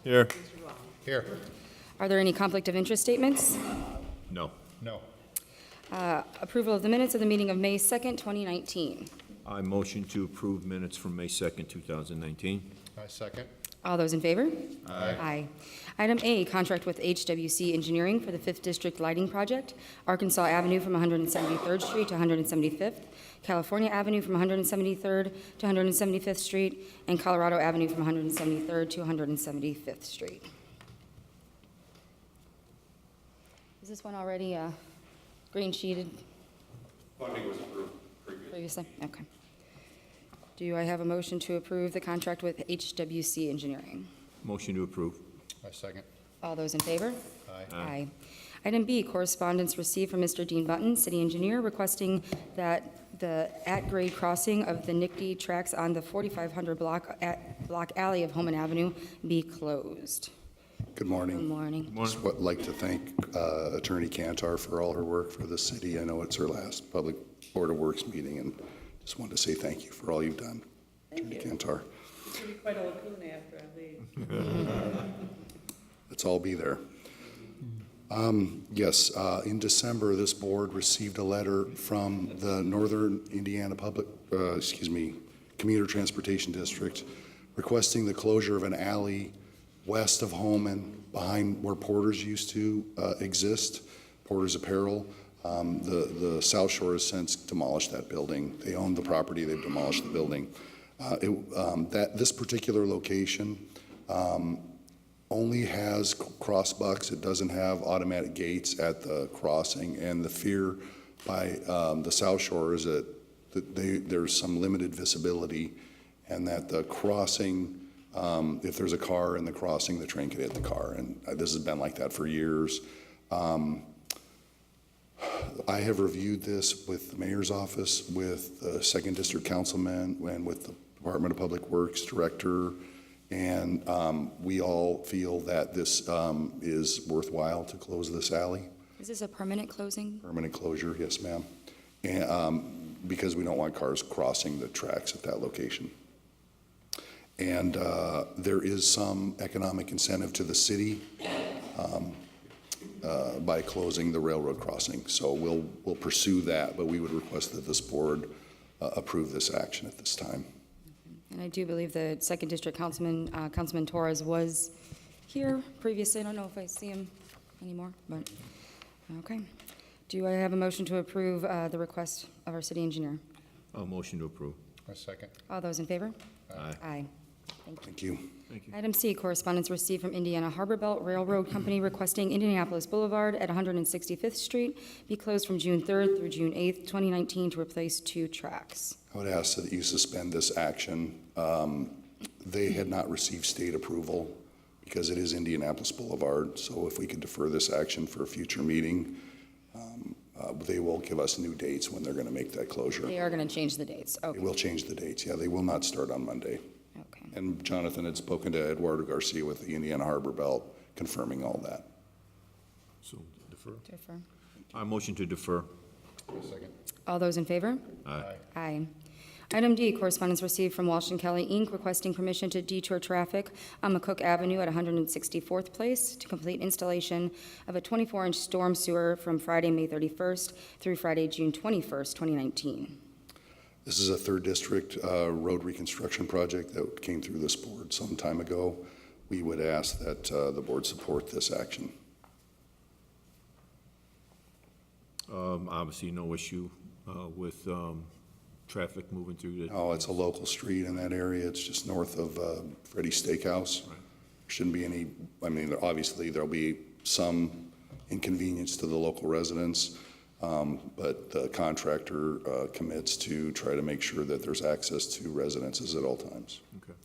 Here. Mr. Long. Here. Are there any conflict of interest statements? No. No. Approval of the minutes of the meeting of May 2nd, 2019. I motion to approve minutes from May 2nd, 2019. I second. All those in favor? Aye. Aye. Item A, contract with HWC Engineering for the 5th District Lighting Project, Arkansas Avenue from 173rd Street to 175th, California Avenue from 173rd to 175th Street, and Colorado Avenue from 173rd to 175th Street. Is this one already green sheeted? Funding was approved Previously? Okay. Do I have a motion to approve the contract with HWC Engineering? Motion to approve. I second. All those in favor? Aye. Aye. Item B, correspondence received from Mr. Dean Button, city engineer, requesting that the at-grade crossing of the NICD tracks on the 4500 block alley of Homan Avenue be closed. Good morning. Good morning. Just would like to thank Attorney Cantor for all her work for the city. I know it's her last public Board of Works meeting, and just wanted to say thank you for all you've done, Attorney Cantor. It's going to be quite a lagoon after I leave. Let's all be there. Yes, in December, this board received a letter from the Northern Indiana Commuter Transportation District requesting the closure of an alley west of Homan, behind where Porter's used to exist, Porter's Apparel. The South Shore has since demolished that building. They own the property, they've demolished the building. This particular location only has crossbucks. It doesn't have automatic gates at the crossing, and the fear by the South Shore is that there's some limited visibility, and that the crossing, if there's a car in the crossing, the train could hit the car, and this has been like that for years. I have reviewed this with the mayor's office, with the 2nd District Councilman, and with the Department of Public Works Director, and we all feel that this is worthwhile to close this alley. Is this a permanent closing? Permanent closure, yes, ma'am. And because we don't want cars crossing the tracks at that location. And there is some economic incentive to the city by closing the railroad crossing. So we'll pursue that, but we would request that this board approve this action at this time. And I do believe the 2nd District Councilman Torres was here previously. I don't know if I see him anymore, but okay. Do I have a motion to approve the request of our city engineer? Motion to approve. I second. All those in favor? Aye. Aye. Thank you. Thank you. Item C, correspondence received from Indiana Harbor Belt Railroad Company requesting Indianapolis Boulevard at 165th Street be closed from June 3rd through June 8th, 2019 to replace 2 tracks. I would ask that you suspend this action. They had not received state approval because it is Indianapolis Boulevard. So if we could defer this action for a future meeting, they will give us new dates when they're going to make that closure. They are going to change the dates. They Okay. will change the dates. Yeah, they will not start on Monday. Okay. And Jonathan had spoken to Eduardo Garcia with the Indiana Harbor Belt, confirming all that. So defer. Defer. I motion to defer. I second. All those in favor? Aye. Aye. Item D, correspondence received from Walsh & Kelly, Inc., requesting permission to detour traffic on McCook Avenue at 164th Place to complete installation of a 24-inch storm sewer from Friday, May 31st through Friday, June 21st, 2019. This is a 3rd District road reconstruction project that came through this board some time ago. We would ask that the board support this action. Obviously, no issue with traffic moving through the. Oh, it's a local street in that area. It's just north of Freddy's Steakhouse. Right. Shouldn't be any, I mean, obviously there'll be some inconvenience to the local residents, but the contractor commits to try to make sure that there's access to residences at all times. Okay.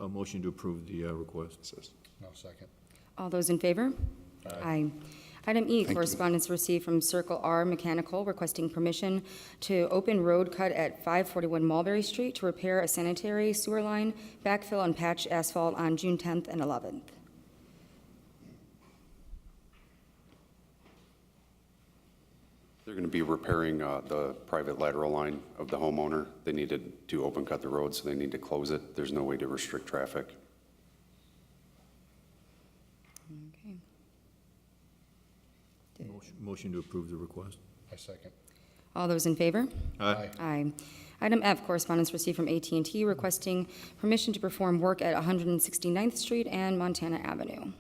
A motion to approve the request. No, second. All those in favor? Aye. Item E, you. correspondence received from Circle R Mechanical requesting permission to open road cut at 541 Mulberry Street to repair a sanitary sewer line, backfill and patch asphalt on June 10th and 11th. They're going to be repairing the private lateral line of the homeowner. They needed to open cut the road, so they need to close it. There's no way to restrict traffic. Motion to approve the request. I second. All those in favor? Aye. Aye. Item F, correspondence received from at and T requesting permission to perform work at 169th Street and Montana Avenue.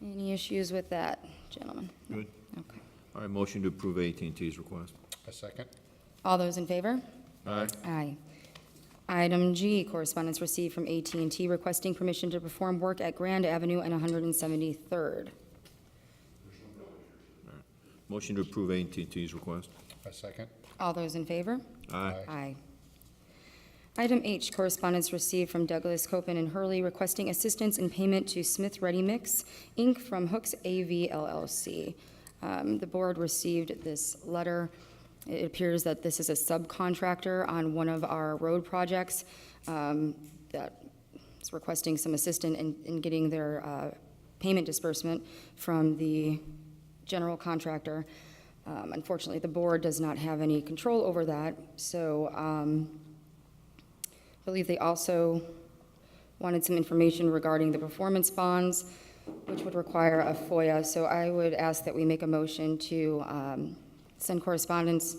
Any issues with that, gentlemen? Good. Okay. All right, motion to approve at and T's request. I second. All those in favor? Aye. Aye. Item G, correspondence received from at and T requesting permission to perform work at Grand Avenue and 173rd. Motion to approve at and T's request. I second. All those in favor? Aye. Aye. Item H, correspondence received from Douglas, Copen, and Hurley requesting assistance in payment to Smith Ready Mix, Inc. from Hooks AV LLC. The board received this letter. It appears that this is a subcontractor on one of our road projects that is requesting some assistance in getting their payment disbursement from the general contractor. Unfortunately, the board does not have any control over that, so I believe they also wanted some information regarding the performance bonds, which would require a FOIA. So I would ask that we make a motion to send correspondence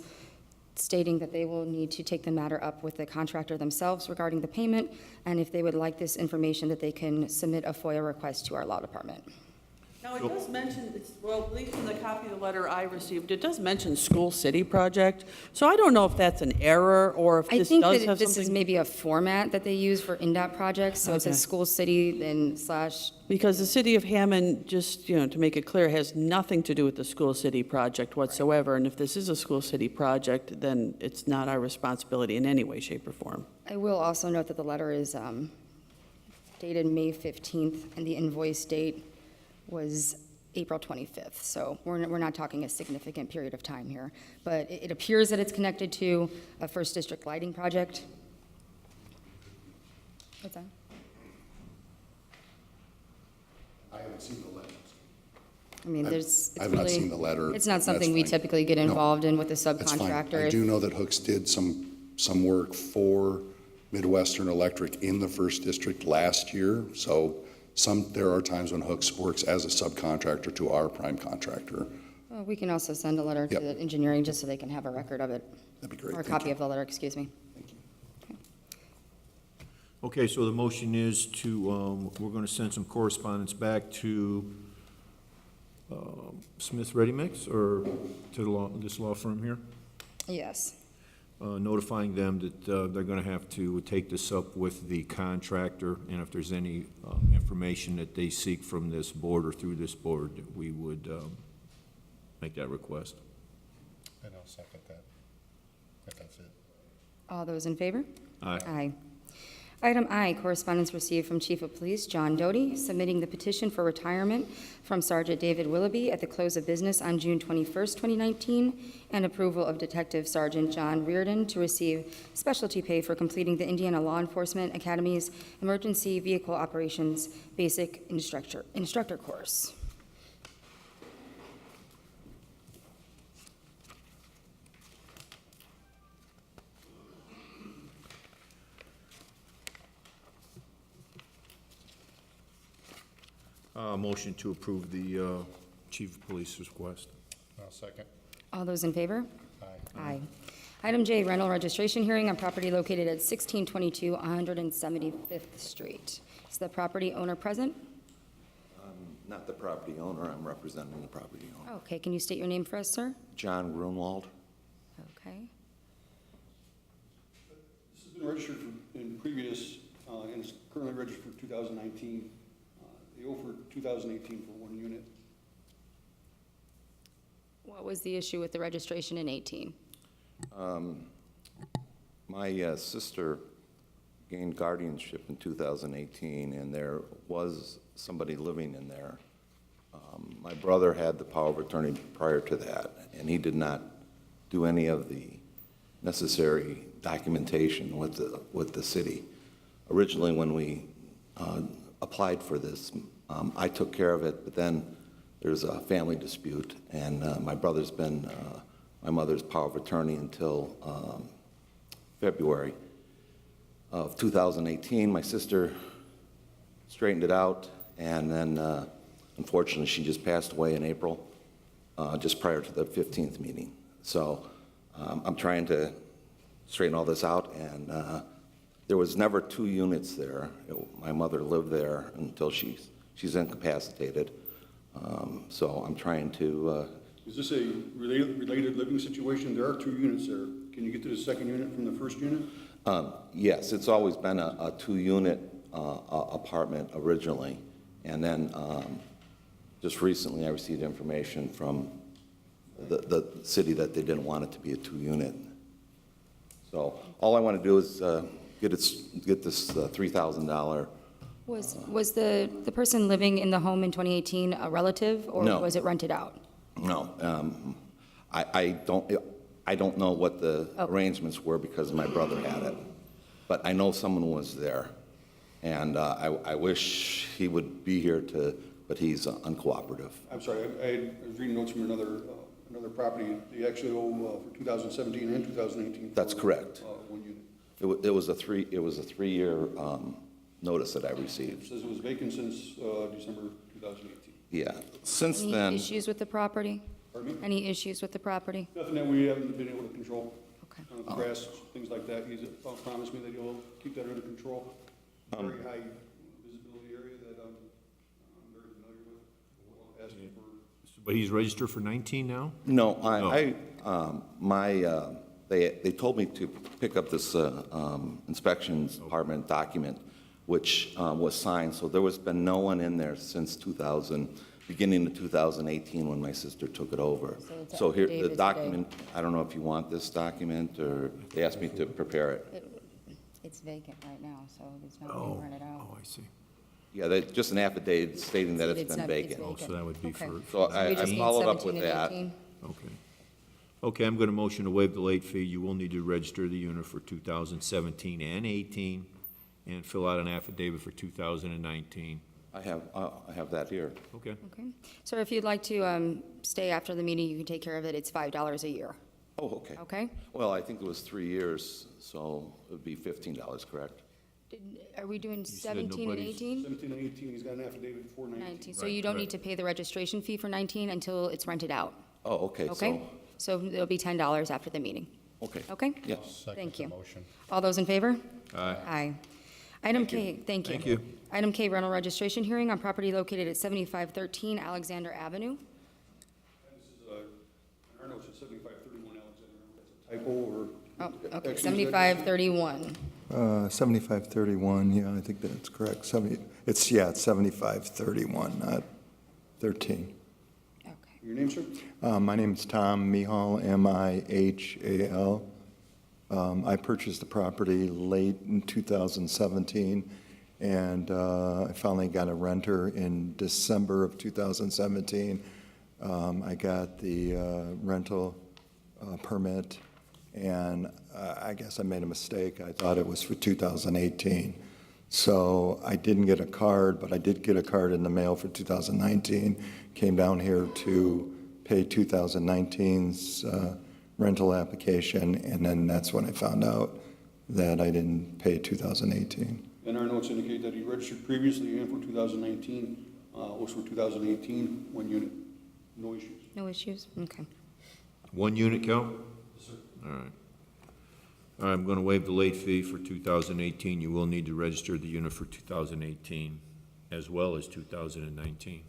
stating that they will need to take the matter up with the contractor themselves regarding the payment, and if they would like this information, that they can submit a FOIA request to our law department. Now, it does mention, well, at least in the copy of the letter I received, it does mention School City Project. So I don't know if that's an error or if I this think does that have this is something. maybe a format that they use for NDOT projects, so it Okay. says school, city, and slash, Because the city of Hammond, just, to make it clear, has nothing to do with the School City Project whatsoever. And if this is a School City Project, then it's not our responsibility in any way, shape, or form. I will also note that the letter is dated May 15th, and the invoice date was April 25th. So we're not talking a significant period of time here. But it appears that it's connected to a First District lighting project. What's that? I haven't seen the letters. I mean, there's, it's I've not really- seen the letter. It's not That's something we fine. typically get No, involved in with the That's fine. subcontractor. I do know that Hooks did some work for Midwestern Electric in the First District last year. So there are times when Hooks works as a subcontractor to our prime contractor. Well, we can also send a letter to Yep. the engineering just so they can have a record of it. That'd be great. Or a Thank copy you. of the letter, excuse me. Okay, so the motion is to, we're going to send some correspondence back to Smith Ready Mix, or to this law firm here, Yes. notifying them that they're going to have to take this up with the contractor, and if there's any information that they seek from this board or through this board, we would make that request. And I'll second that. If that's it. All those in favor? Aye. Aye. Item I, correspondence received from Chief of Police John Doty, submitting the petition for retirement from Sergeant David Willoughby at the close of business on June 21st, 2019, and approval of Detective Sergeant John Reardon to receive specialty pay for completing the Indiana Law Enforcement Academy's Emergency Vehicle Operations Basic Instructor course. Motion to approve the chief of police's request. I'll second. All those in favor? Aye. Aye. Item J, rental registration hearing on property located at 1622 175th Street. Is the property owner present? Not the property owner, I'm representing the property owner. Okay, can you state your name for us, sir? John Grunwald. Okay. This has been registered in previous, and it's currently registered for 2019. They offered 2018 for one unit. What was the issue with the registration in 18? My sister gained guardianship in 2018, and there was somebody living in there. My brother had the power of attorney prior to that, and he did not do any of the necessary documentation with the city. Originally, when we applied for this, I took care of it, but then there's a family dispute, and my brother's been my mother's power of attorney until February of 2018. My sister straightened it out, and then Unfortunately, she just passed away in April, just prior to the 15th meeting. So I'm trying to straighten all this out, and there was never 2 units there. My mother lived there until she's incapacitated. So I'm trying to, Is this a related living situation? There are 2 units there. Can you get to the second unit from the first unit? yes, it's always been a 2-unit apartment originally. And then just recently, I received information from the city that they didn't want it to be a 2-unit. So all I want to do is get this $3,000. Was the person living in the home in 2018 a relative, or No. was it rented out? No, I don't know what the Oh. arrangements were because my brother had it, but I know someone was there, and I wish he would be here but he's uncooperative. I'm sorry, I was reading notes from another property. They actually owe for 2017 and 2018. That's correct. 1 unit. It was a 3-year notice that I received. It says it was vacant since December 2018. Yeah, since Any then, issues with the property? Pardon me? Any issues with the property? Nothing that we haven't been able to control. Okay. Grass, things like that. He's promised me that he'll keep that under control. Very high visibility area that I'm very familiar with. We'll ask him for. But he's registered for 19 now? no, they told me to pick up this inspections department document, which was signed, so there was been no one in there since beginning of 2018 when my sister took it over. it's So here, the affidavits document, I don't know if you want this document, or they asked me to prepare it. It's vacant right now, so there's no Oh, way to rent it out. I see. Yeah, just an affidavit stating that it's been vacant. Oh, so that would be Okay. for, So We I just need followed up 17 with and that. 18. okay. Okay, I'm going to motion to waive the late fee. You will need to register the unit for 2017 and 18, and fill out an affidavit for 2019. I have that here. Okay. Okay. Sir, if you'd like to stay after the meeting, you can take care of it. It's $5 a year. Oh, okay. Okay? Well, I think it was 3 years, so it would be $15, correct? Are we doing said 17 and nobody's- 18? 17 and 18, he's got an affidavit for 19. 19. So you don't need to pay the registration fee for 19 until it's rented out. Oh, okay, Okay? So it'll be $10 after the meeting. okay. Okay? Yeah. Second Thank the you. motion. All those in favor? Aye. Aye. Item K, thank you. Thank you. Item K, rental registration hearing on property located at 7513 Alexander Avenue. This is, in our notes, it's 7531 Alexander. That's a typo or? Oh, okay, Actually, is that- 7531. 7531, yeah, I think that's correct. It's 7531, not 13. Okay. Your name, sir? My name's Tom Mihal, M-I-H-A-L. I purchased the property late in 2017, and I finally got a renter in December of 2017. I got the rental permit, and I guess I made a mistake. I thought it was for 2018. So I didn't get a card, but I did get a card in the mail for 2019. Came down here to pay 2019's rental application, and then that's when I found out that I didn't pay 2018. And our notes indicate that he registered previously and for 2019, was for 2018, 1 unit. No issues. No issues? Okay. 1 unit, Cal? All right. All right, I'm going to waive the late fee for 2018. You will need to register the unit for 2018 as well as 2019.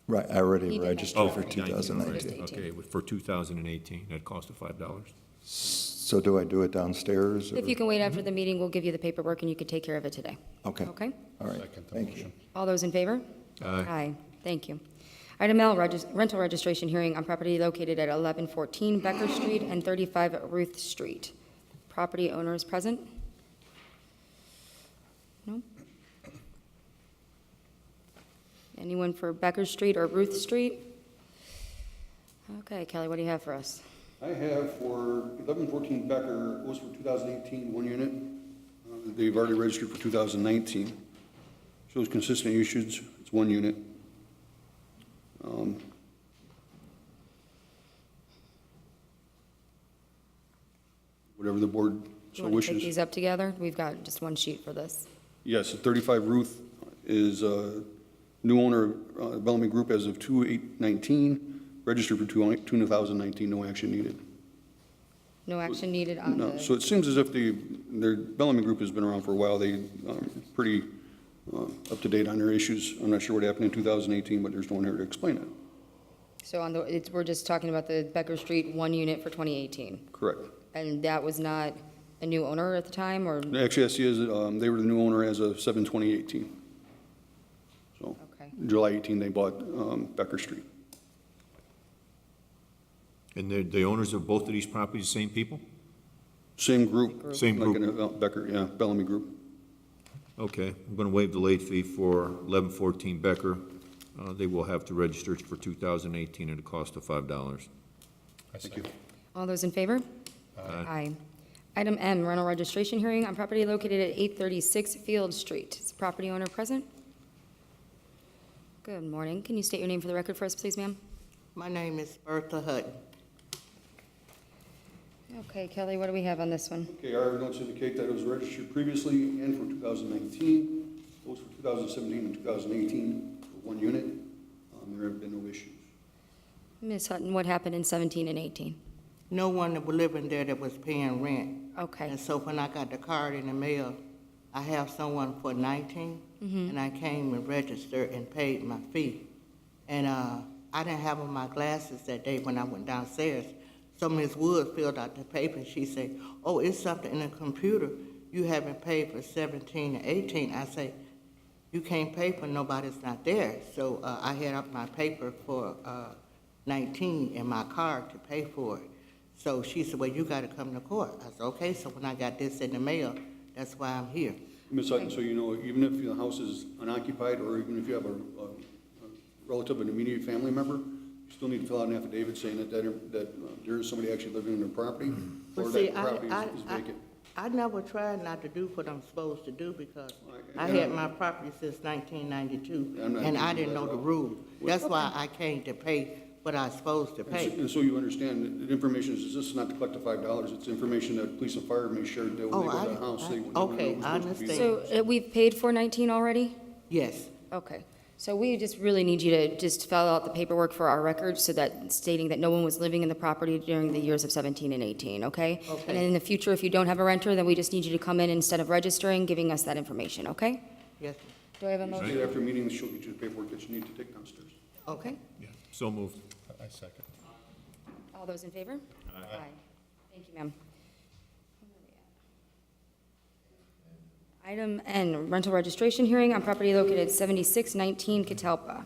Right, I already He did registered Oh, for 19, all right. 2019. Okay, for 2018, that cost of $5. So do I do it downstairs? or- If you can wait after the meeting, we'll give you the paperwork and you can take care of it today. Okay, Okay? all right, Second the thank you. motion. All those in favor? Aye. Thank you. Item L, rental registration hearing on property located at 1114 Becker Street and 35 Ruth Street. Property owners present? No? Anyone for Becker Street or Ruth Street? Okay, Kelly, what do you have for us? I have for 1114 Becker, was for 2018, 1 unit. They've already registered for 2019. Shows consistent usage, it's 1 unit. Whatever the board Do so you want to pick wishes. these up together? We've got just one sheet for this. Yes, the 35 Ruth is New owner, Bellamy Group as of 2/8/19, registered for 2019, no action needed. No action needed on No, the, so it seems as if their Bellamy Group has been around for a while. They pretty up to date on their issues. I'm not sure what happened in 2018, but there's no one here to explain it. so on the, we're just talking about the Becker Street 1 unit for 2018. Correct. And that was not a new owner at the time, or? Actually, yes, he is, they were the new owner as of 7/20/18. So, Okay. July 18, they bought Becker Street. And the owners of both of these properties, the same people? Same group. Same Like group. in Becker, yeah, Bellamy Group. Okay, I'm going to waive the late fee for 1114 Becker. They will have to register for 2018 at a cost of $5. Thank you. All those in favor? Aye. Item M, rental registration hearing on property located at 836 Field Street. Is the property owner present? Good morning. Can you state your name for the record for us, please, ma'am? My name is Bertha Hutton. Okay, Kelly, what do we have on this one? Okay, our notes indicate that it was registered previously and for 2019, both for 2017 and 2018 for 1 unit. There have been no issues. Ms. Hutton, what happened in 17 and 18? No one that was living there that was paying rent. Okay, And so when I got the card in the mail, I have someone for 19, and I came and registered and paid my fee. And I didn't have on my glasses that day when I went downstairs. So Ms. Woods filled out the paper, and she said, oh, it's something in the computer. You haven't paid for 17 and 18. I say, you can't pay for nobody's not there. So I had up my paper for 19 and my card to pay for it. So she said, well, you got to come to court. I said, okay. So when I got this in the mail, that's why I'm here. Ms. Sutton, so you know, even if the house is unoccupied, or even if you have a relative, an immediate family member, you still need to fill out an affidavit saying that there is somebody actually living in their property, or But see, that property is vacant. I never tried not to do what I'm supposed to do because I Yeah. had my property since 1992, I'm not and I accusing didn't you know of the that at all. rules. That's why I came to pay what I was supposed to pay. And so you understand, that the information is just not to collect the $5. It's information that police and fire may share that when they go to the house. They would never know okay, it was I supposed to be understand. there. so we've paid for 19 already? Yes, Okay, so we just really need you to just fill out the paperwork for our records so that stating that no one was living in the property during the years of 17 and 18, okay? Okay. And in the future, if you don't have a renter, then we just need you to come in instead of registering, giving us that information, okay? yes, Do I have a She motion? said after meetings, she'll get you the paperwork that you need to take downstairs. okay. Yeah. So moved. I second. All those in favor? Aye. Thank you, ma'am. Item N, rental registration hearing on property located at 7619 Catalpa.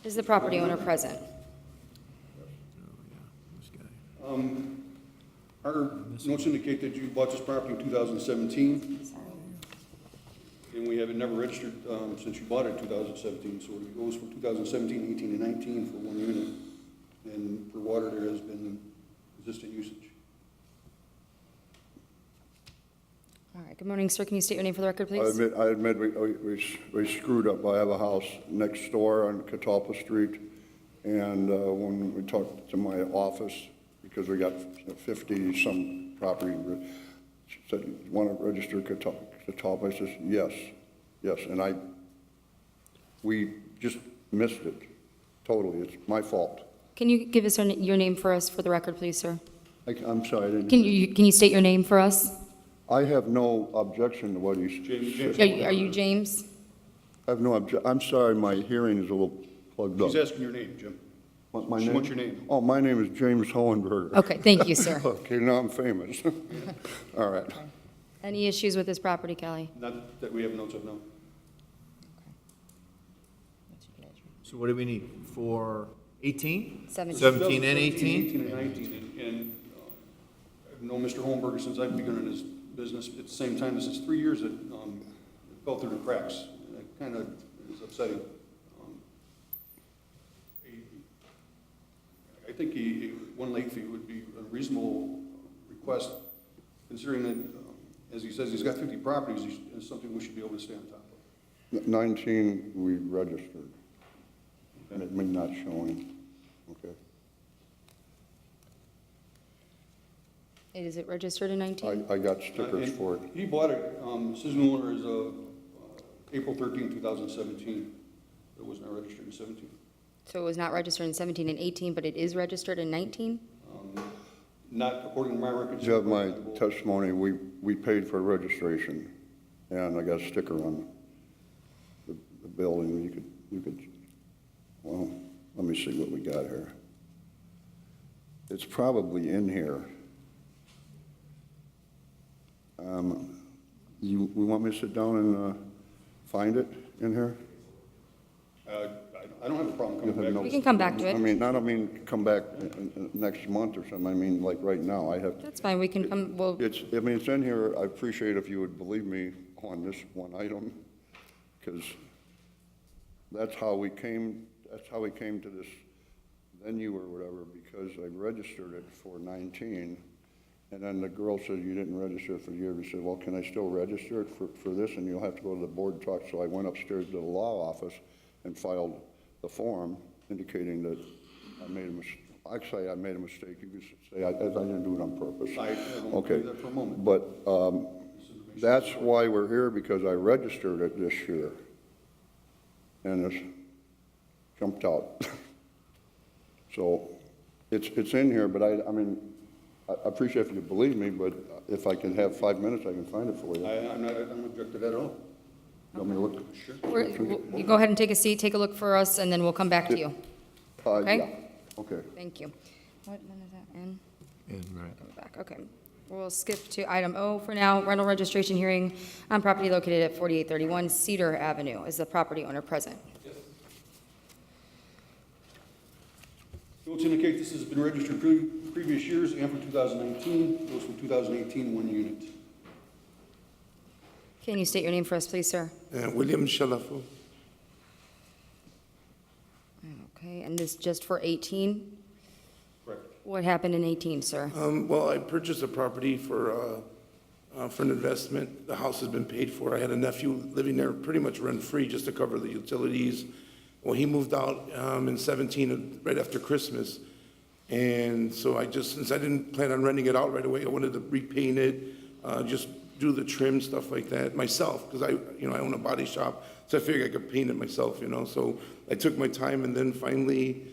Is the property owner present? This guy. Our notes indicate that you bought this property in 2017, and we have it never registered since you bought it in 2017. So it goes from 2017, 18, and 19 for 1 unit. And for water, there has been existing usage. All right, good morning, sir. Can you state your name for the record, please? I admit we screwed up. I have a house next door on Catalpa Street, and when we talked to my office, because we got 50-some property, she said, you want to register Catalpa? I says, yes, and we just missed it totally. It's my fault. Can you give us your name for us for the record, please, sir? I'm sorry, I didn't. Can you state your name for us? I have no objection to what he's. James. Are you James? I have no I'm sorry, my hearing is a little plugged up. She's asking your name, Jim. What, my She name? wants your name. Oh, my name is James Hohenberger. Okay, thank you, sir. Okay, now I'm famous. All right. Any issues with this property, Kelly? Not that we have notes of, no. So what do we need for 18? 17. 17 and 18? 18 and 19, and I've known Mr. Holmberger since I've begun in his business. At the same time, this is 3 years that it fell through the cracks. It kind of is upsetting. I think one late fee would be a reasonable request, considering that, as he says, he's got 50 properties. It's something we should be able to stay on top of. 19, we registered. And it may not showing. Okay. Is it registered in 19? I got stickers And for it. He bought it, his new owner is April 13, 2017. It was not registered in 17. So it was not registered in 17 and 18, but it is registered in 19? Not according to my records. You have my testimony, we paid for registration, and I got a sticker on the building, you could, well, let me see what we got here. It's probably in here. We want me to sit down and find it in here? I don't have a problem coming back. We can come back to it. I don't mean come back next month or something, I mean like right now, I have. That's fine, we can come, well, It's in here, I appreciate if you would believe me on this one item, because that's how we came to this venue or whatever, because I registered it for 19, and then the girl said, you didn't register it for the year. We said, well, can I still register it for this, and you'll have to go to the board and talk. So I went upstairs to the law office and filed the form indicating that I made a mistake. Actually, I made a mistake. You could say I didn't do it on purpose. I won't Okay. do that for a moment. But that's why we're here, because I registered it this year. And it's jumped out. So it's in here, but I mean, I appreciate if you believe me, but if I can have 5 minutes, I can find it for you. I'm not objected at all. You want me to look? Sure. you go ahead and take a seat, take a look for us, and then we'll come back to you. Okay. Yeah, okay. Thank you. What, when is that, N? And, right. Go back, okay. We'll skip to item O for now, rental registration hearing on property located at 4831 Cedar Avenue. Is the property owner present? Notes indicate this has been registered previous years and for 2019. Goes for 2018, 1 unit. Can you state your name for us, please, sir? William Shalafo. Okay, and this just for 18? Correct. What happened in 18, sir? Well, I purchased a property for an investment. The house has been paid for. I had a nephew living there pretty much rent-free just to cover the utilities. Well, he moved out in 17, right after Christmas. And so since I didn't plan on renting it out right away, I wanted to repaint it, just do the trim, stuff like that myself, because I own a body shop, so I figured I could paint it myself, So I took my time, and then finally,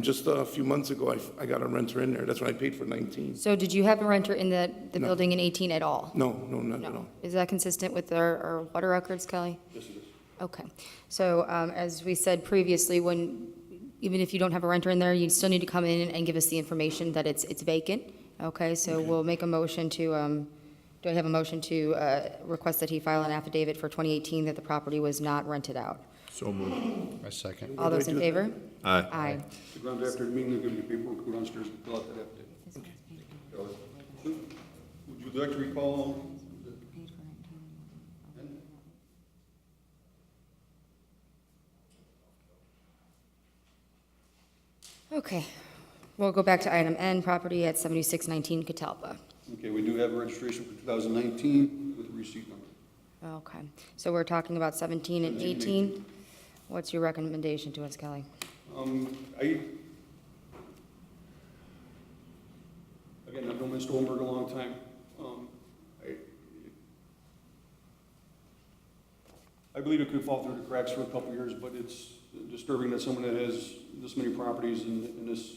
just a few months ago, I got a renter in there. That's when I paid for 19. So did you have a renter in the building in 18 at all? No, not at all. Is that consistent with our water records, Kelly? Yes, it is. Okay. So as we said previously, even if you don't have a renter in there, you still need to come in and give us the information that it's vacant. Okay, so we'll make a motion to, do I have a motion to request that he file an affidavit for 2018 that the property was not rented out? So moved. I second. All those in favor? Aye. Aye. The grounds after the meeting, they'll give you paperwork, go downstairs and fill out that affidavit. Kelly, would you like to recall? Okay. We'll go back to item N, property at 7619 Catalpa. Okay, we do have a registration for 2019 with a receipt number. Okay. So we're talking about 17 and 18. What's your recommendation to us, Kelly? Again, I've known Ms. Stoltenberg a long time. I believe it could fall through the cracks for a couple of years, but it's disturbing that someone that has this many properties and this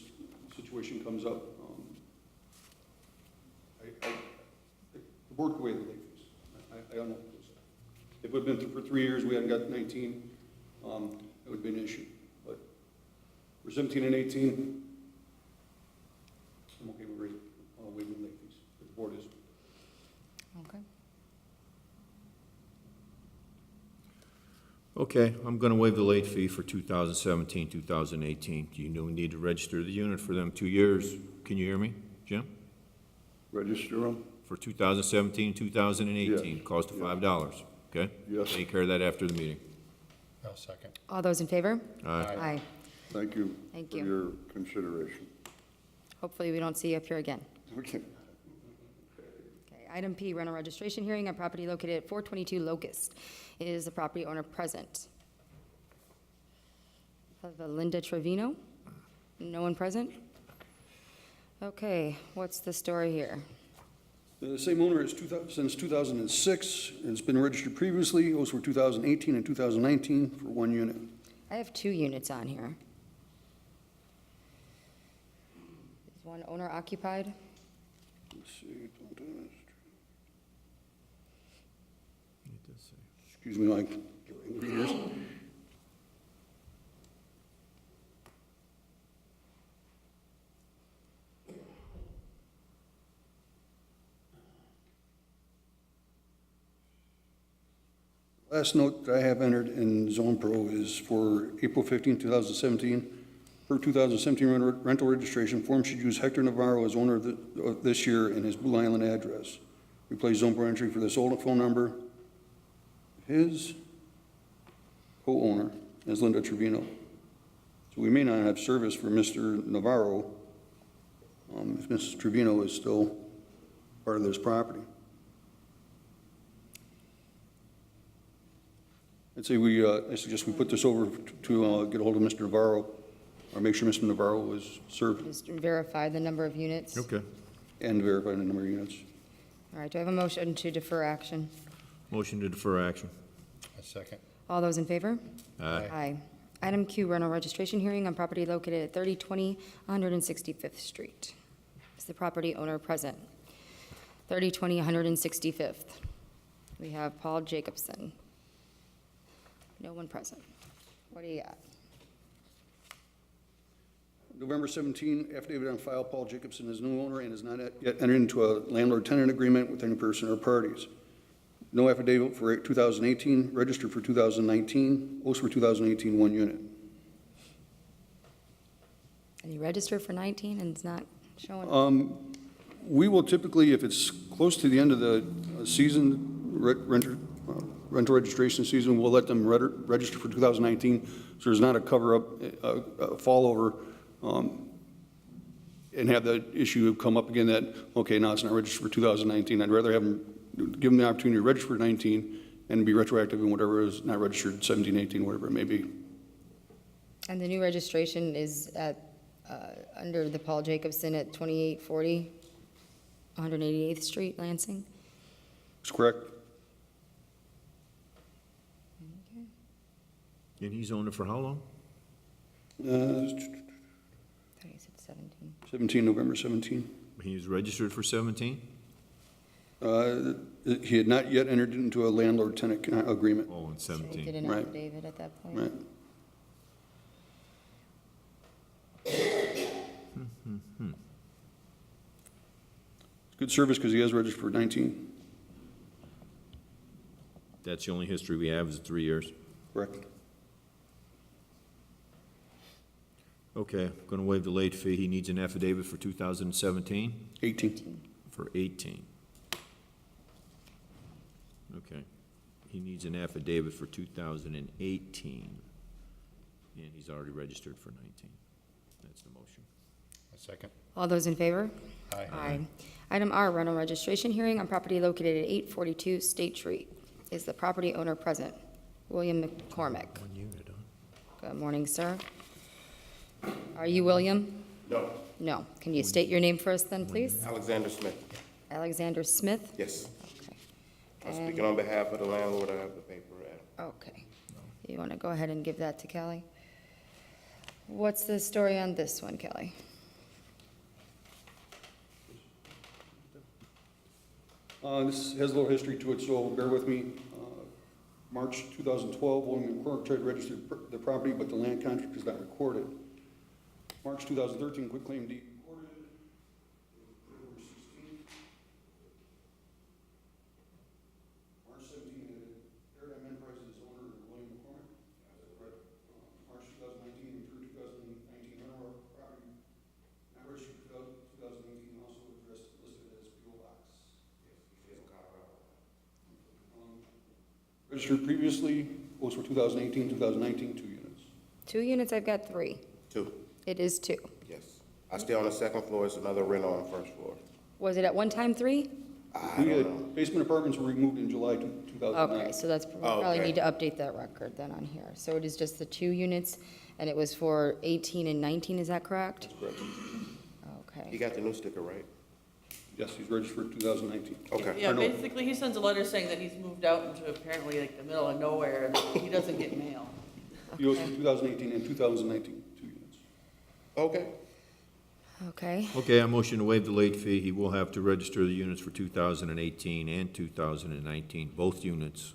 situation comes up. The board could waive the late fees. I don't know. If it would have been for 3 years, we hadn't got 19, it would be an issue. But for 17 and 18, I'm okay with waiving the late fees. If the board is. Okay. Okay, I'm going to waive the late fee for 2017, 2018. Do you need to register the unit for them 2 years? Can you hear me, Jim? Register them? For 2017, 2018, Yes. cost of $5, okay? Yes. Take care of that after the meeting. I'll second. All those in favor? Aye. Aye. Thank you Thank for you. your consideration. Hopefully, we don't see you up here again. Okay. Okay, item P, rental registration hearing on property located at 422 Locust. Is the property owner present? Linda Trevino? No one present? Okay, what's the story here? The same owner since 2006, it's been registered previously, it was for 2018 and 2019 for 1 unit. I have 2 units on here. Is one owner occupied? Let's see. Excuse me, Mike. Readers. Last note that I have entered in Zone Pro is for April 15, 2017. Per 2017 rental registration, form should use Hector Navarro as owner of this year and his Blue Island address. Replace Zone Pro entry for this old phone number. His co-owner is Linda Trevino. So we may not have service for Mr. Navarro if Mrs. Trevino is still part of this property. I'd say I suggest we put this over to get a hold of Mr. Navarro, or make sure Mr. Navarro is served, Just verify the number of units. Okay. and verify the number of units. All right, do I have a motion to defer action? Motion to defer action. A second. All those in favor? Aye. Aye. Item Q, rental registration hearing on property located at 3020 165th Street. Is the property owner present? 3020 165th. We have Paul Jacobson. No one present. What do you got? November 17, affidavit on file, Paul Jacobson is new owner and has not yet entered into a landlord-tenant agreement with any person or parties. No affidavit for 2018, registered for 2019, also for 2018, 1 unit. And you registered for 19 and it's not showing? We will typically, if it's close to the end of the season, rental registration season, we'll let them register for 2019, so there's not a cover-up, a fall-over, and have the issue come up again that, okay, now it's not registered for 2019. I'd rather have them, give them the opportunity to register for 19 and be retroactive in whatever is not registered, 17, 18, whatever it may be. And the new registration is at, under the Paul Jacobson at 2840 188th Street, Lansing? That's correct. And he's owned it for how long? I thought you said 17. 17, November 17. He was registered for 17? He had not yet entered into a landlord-tenant agreement. Oh, in So you 17. did an Right. affidavit at that point? Right. Good service because he has registered for 19. That's the only history we have is 3 years. Correct. Okay, going to waive the late fee. He needs an affidavit for 2017, 18. for 18. Okay. He needs an affidavit for 2018, and he's already registered for 19. That's the motion. A second. All those in favor? Aye. Aye. Item R, rental registration hearing on property located at 842 State Street. Is the property owner present? William McCormick. 1 unit, huh? Good morning, sir. Are you William? No, No. Can you state your name first then, please? Alexander Smith. Alexander Smith? Yes. Okay. I'm speaking on behalf of the landlord. I have the paper at. Okay. You want to go ahead and give that to Kelly? What's the story on this one, Kelly? This has a little history to it, so bear with me. March 2012, William McCormick tried to register the property, but the land contract is not recorded. March 2013, quitclaim deed recorded. February 16th. March 17th, Paradigm Enterprises owner William McCormick. March 2019, through 2019, rental property not registered for 2018, also addressed listed as P.O. Box. Registered previously, was for 2018, 2019, 2 units. 2 units, I've got 3. 2. It is 2. Yes. I stay on the second floor. It's another rental on the first floor. Was it at one time 3? I don't know. Basement apartments were removed in July 2009. Okay, so that's, we Oh, probably okay. need to update that record then on here. So it is just the 2 units, and it was for 18 and 19, is that correct? Correct. You Okay. got the new sticker, right? Yes, he's registered for 2019. Okay. Yeah, Or no. basically, he sends a letter saying that he's moved out into apparently like the middle of nowhere, and he doesn't get mail. POs for 2018 and 2019, 2 units. Okay. Okay. Okay, I motion to waive the late fee. He will have to register the units for 2018 and 2019, both units.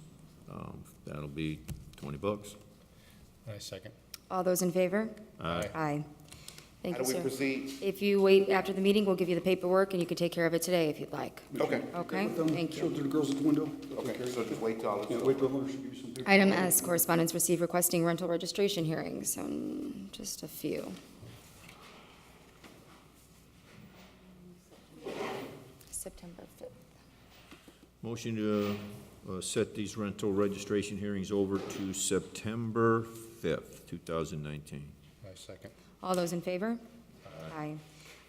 That'll be $20. I second. All those in favor? Aye. Aye. Thank How you, do we sir. proceed? If you wait after the meeting, we'll give you the paperwork, and you can take care of it today if you'd like. Okay. Okay? Thank Show you. it to the girls at the window. Okay, so just wait till all Yeah, it's wait till Laura should give you some paper. Item S, correspondence received requesting rental registration hearings. Just a few. September 5th. Motion to set these rental registration hearings over to September 5th, 2019. I second. All those in favor? Aye.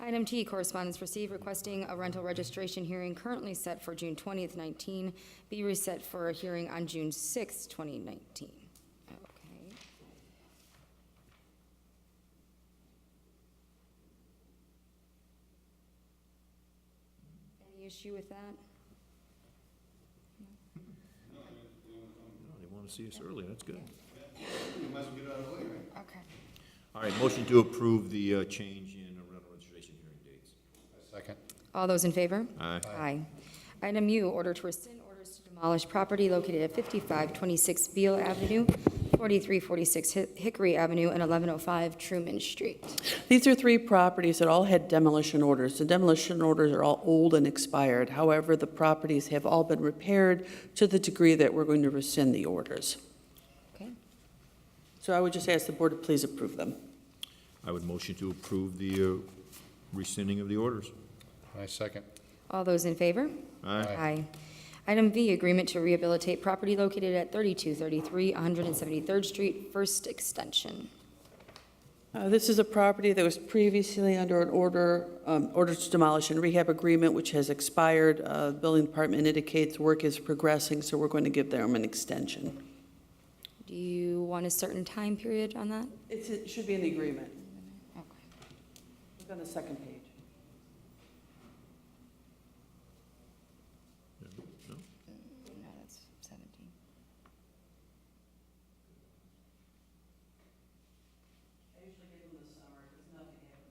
Item T, correspondence received requesting a rental registration hearing currently set for June 20th, 19, be reset for a hearing on June 6th, 2019. Okay. Any issue with that? They want to see us early, that's good. Okay. All right, motion to approve the change in rental registration hearing dates. I second. All those in favor? Aye. Aye. Item U, order to rescind orders to demolish property located at 5526 Beale Avenue, 4346 Hickory Avenue, and 1105 Truman Street. These are 3 properties that all had demolition orders. The demolition orders are all old and expired. However, the properties have all been repaired to the degree that we're going to rescind the orders. Okay. So I would just ask the board to please approve them. I would motion to approve the rescinding of the orders. I second. All those in favor? Aye. Aye. Item V, agreement to rehabilitate property located at 3233 173rd Street, First Extension. This is a property that was previously under an order to demolish and rehab agreement, which has expired. The building department indicates work is progressing, so we're going to give them an extension. Do you want a certain time period on that? It should be in the agreement. Okay. Look on the second page. No, that's 17. I usually give them the summer, because nothing happens.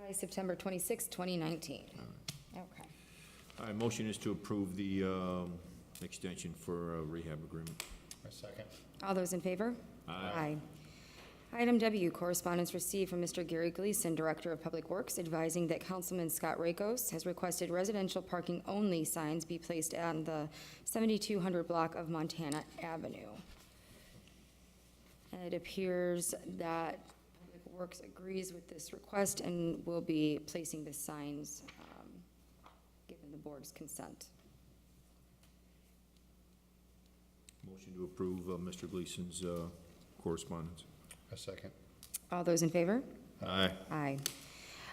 By September 26, 2019. Okay. All right, motion is to approve the extension for rehab agreement. I second. All those in favor? Aye. Item W, correspondence received from Mr. Gary Gleason, Director of Public Works, advising that Councilman Scott Rakos has requested residential parking only signs be placed on the 7200 block of Montana Avenue. And it appears that Public Works agrees with this request and will be placing the signs, given the board's consent. Motion to approve Mr. Gleason's correspondence. I second. All those in favor? Aye. Aye.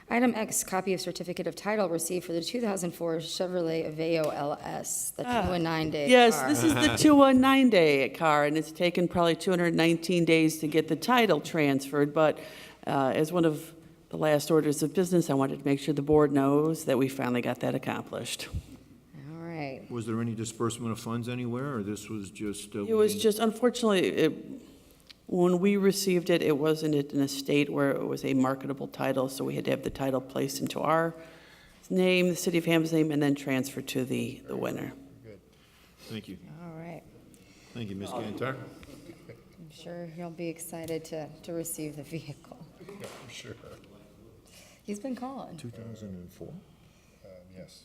Item X, copy of certificate of title received for the 2004 Chevrolet Aveo LS, the 219-day Yes, car. this is the 219-day car, and it's taken probably 219 days to get the title transferred, but as one of the last orders of business, I wanted to make sure the board knows that we finally got that accomplished. All right. Was there any disbursement of funds anywhere, or this was just? It was just, unfortunately, when we received it, it wasn't in a state where it was a marketable title, so we had to have the title placed into our name, the city of Hammond's name, and then transferred to the winner. Good. Thank you. All right. Thank you, Ms. Cantar. I'm sure he'll be excited to receive the vehicle. Yeah, for sure. He's been calling. 2004? Yes.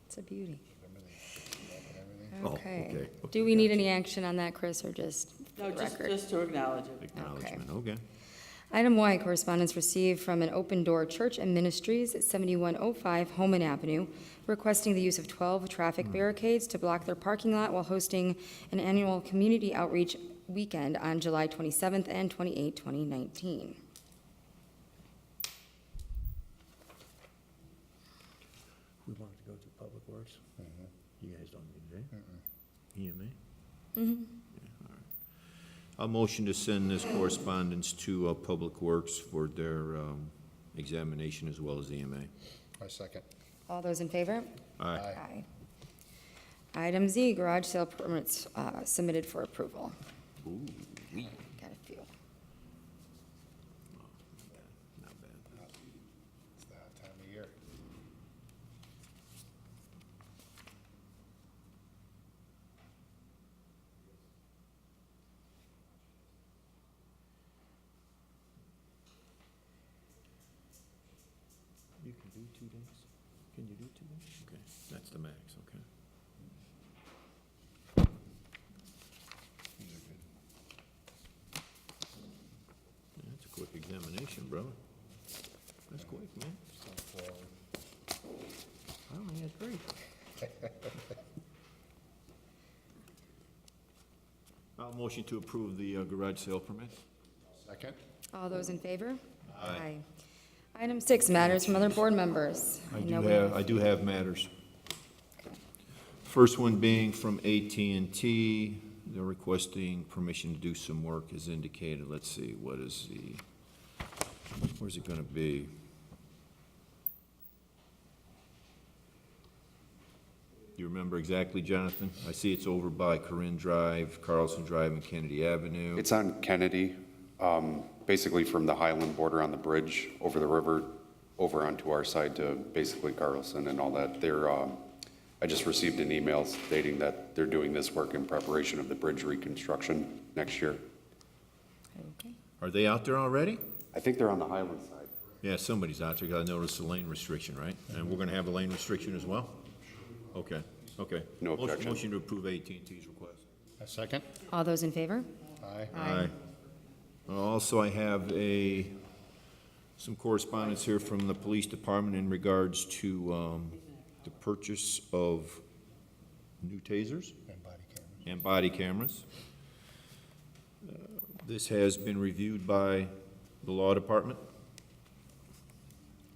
It's a beauty. Everything. Oh, Okay. okay. Do we need any action on that, Chris, or just for No, the record? just to acknowledge it. Acknowledgement, okay. Item Y, correspondence received from an Open Door Church and Ministries at 7105 Homan Avenue, requesting the use of 12 traffic barricades to block their parking lot while hosting an annual community outreach weekend on July 27th and 28th, 2019. We wanted to go to Public Works? You guys don't need it, eh? EMA? Mm-hmm. I'll motion to send this correspondence to Public Works for their examination as well as EMA. I second. All those in favor? Aye. Aye. Item Z, garage sale permits submitted for approval. Got a few. Not bad. It's that time of year. You can do 2 days? Can you do 2 days? Okay, that's the max, okay. Yeah, that's a quick examination, brother. That's quick, man. I only had 3. I'll motion to approve the garage sale permit. Second? All those in favor? Aye. Item 6, matters from other board members. know we I do have matters. First one being from AT&T. They're requesting permission to do some work as indicated. Let's see, where's it gonna be? You remember exactly, Jonathan? I see it's over by Corinne Drive, Carlson Drive, and Kennedy Avenue. It's on Kennedy, basically from the Highland border on the bridge over the river, over onto our side to basically Carlson and all that. I just received an email stating that they're doing this work in preparation of the bridge reconstruction next year. Okay. Are they out there already? I think they're on the Highland side. Yeah, somebody's out there, 'cause I noticed the lane restriction, right? And we're gonna have a lane restriction as well? Okay, okay. No objection. Motion to approve AT&T's request. A second? All those in favor? Aye. Aye. Also, I have some correspondence here from the police department in regards to the purchase of new tasers And body cameras. and body cameras. This has been reviewed by the law department.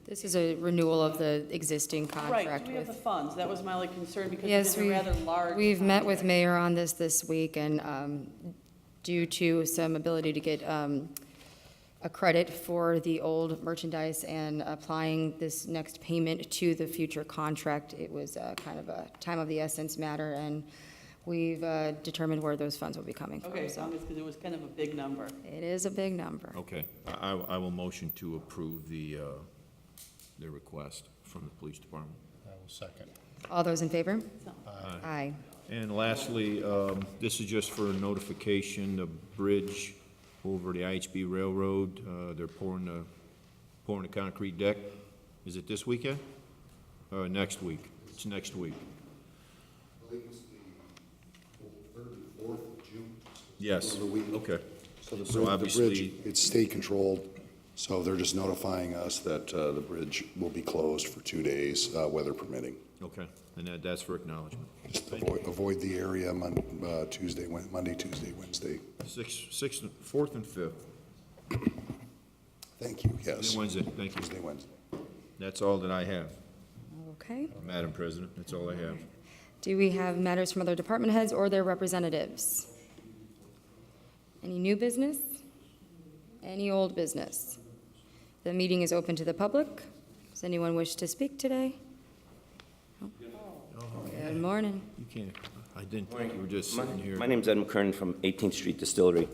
This is a renewal of the existing Right, contract do we have the with. funds? That was my only concern because Yes, it's a rather large. we've met with contract. Mayor on this week, and due to some ability to get a credit for the old merchandise and applying this next payment to the future contract, it was kind of a time of the essence matter, and we've determined where those funds will be coming from. Okay, as So long as, because it was kind of a big number. it is a big number. Okay, I will motion to approve the request from the police department. I will second. All those in favor? Aye. Aye. And lastly, this is just for notification, the bridge over the IHB Railroad, they're pouring the concrete deck. Is it this weekend? Next week? It's next week. I believe it's the 3rd and 4th of June. Yes, Of the week. okay. So the So bridge, obviously- it's state controlled, so they're just notifying us that the bridge will be closed for 2 days, weather permitting. Okay, and that's for acknowledgement. Just avoid the area Monday, Tuesday, Wednesday. 4th and 5th. Thank you, yes. Tuesday, Wednesday, thank you. Tuesday, Wednesday. That's all that I have, Okay. Madam President, that's all I have. Do we have matters from other department heads or their representatives? Any new business? Any old business? The meeting is open to the public. Does anyone wish to speak today? No? Good morning. You can't, I didn't think you were just sitting here. My name's Ed McKern from 18th Street Distillery,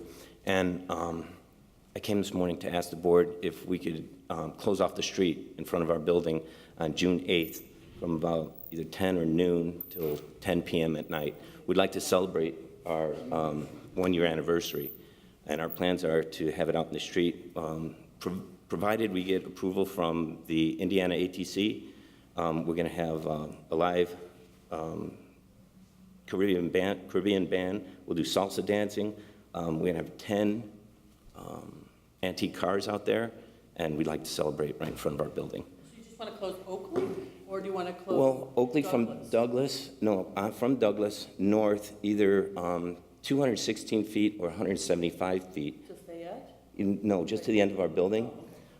and I came this morning to ask the board if we could close off the street in front of our building on June 8th from about either 10 or noon till 10 p.m. at night. We'd like to celebrate our one-year anniversary, and our plans are to have it out in the street, provided we get approval from the Indiana ATC. We're going to have a live Caribbean band. We'll do salsa dancing. We're going to have 10 antique cars out there, and we'd like to celebrate right in front of our building. So you just want to close Oakley, or do you want to close? Well, Oakley from Douglas, from Douglas, north, either 216 feet or 175 feet. To Fayette? No, just to the end of our building.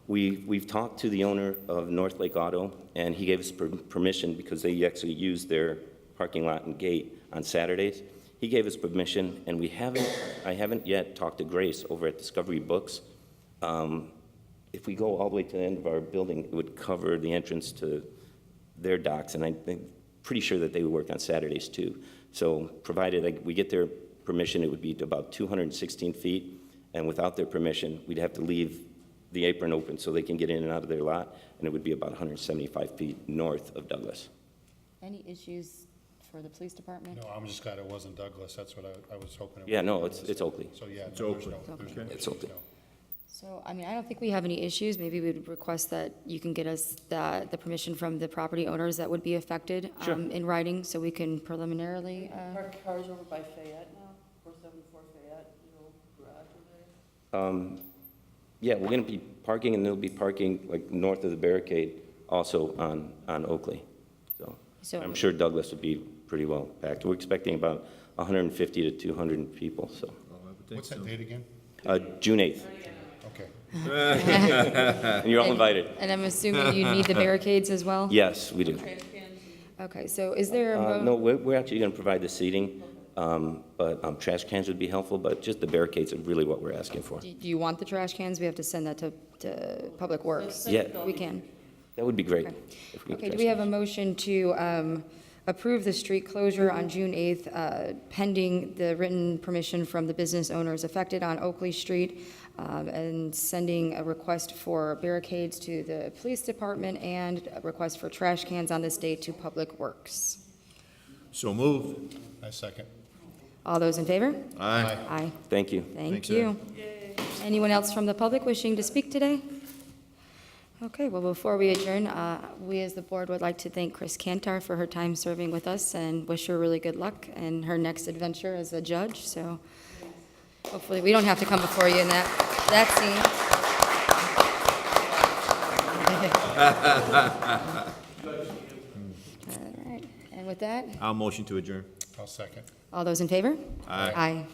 We've talked to the owner of North Lake Auto, and he gave us permission because they actually use their parking lot and gate on Saturdays. He gave us permission, and I haven't yet talked to Grace over at Discovery Books. If we go all the way to the end of our building, it would cover the entrance to their docks, and I'm pretty sure that they would work on Saturdays too. So provided we get their permission, it would be about 216 feet, and without their permission, we'd have to leave the apron open so they can get in and out of their lot, and it would be about 175 feet north of Douglas. Any issues for the police department? No, I'm just glad it wasn't Douglas, that's what I was hoping. Yeah, no, it's Oakley. So, yeah. It's no, there's Oakley. no- there's no It's issues, Oakley. no. So, I mean, I don't think we have any issues. Maybe we'd request that you can get us the permission from the property owners that would be affected in writing, so we can preliminarily, Our car's over by Fayette now, 474 Fayette, garage over there. Yeah, we're going to be parking, and they'll be parking like north of the barricade, also on Oakley. So I'm sure Douglas would be pretty well packed. We're expecting about 150 to 200 people, so. What's that date again? June 8th, Okay. and you're all invited. and I'm assuming you need the barricades as well? Yes, we do. Okay, so is there a No, we're actually going to provide the seating, but trash cans would be helpful, but just the barricades are really what we're asking for. Do you want the trash cans? We have to send that to Public Works. Yeah. We can. That would be great. if we could Okay, do trash we have a cans. motion to approve the street closure on June 8th, pending the written permission from the business owners affected on Oakley Street, and sending a request for barricades to the police department and a request for trash cans on this date to Public Works? So moved. I second. All those in favor? Aye. Aye. Thank you. Thank Thanks, you. Anyone else from the public wishing to speak today? Okay, well, before we adjourn, we as the board would like to thank Chris Cantar for her time serving with us and wish her really good luck in her next adventure as a judge. So hopefully, we don't have to come before you in that scene. All right, and with that, I'll motion to adjourn. I'll second. all those in favor? Aye. Aye.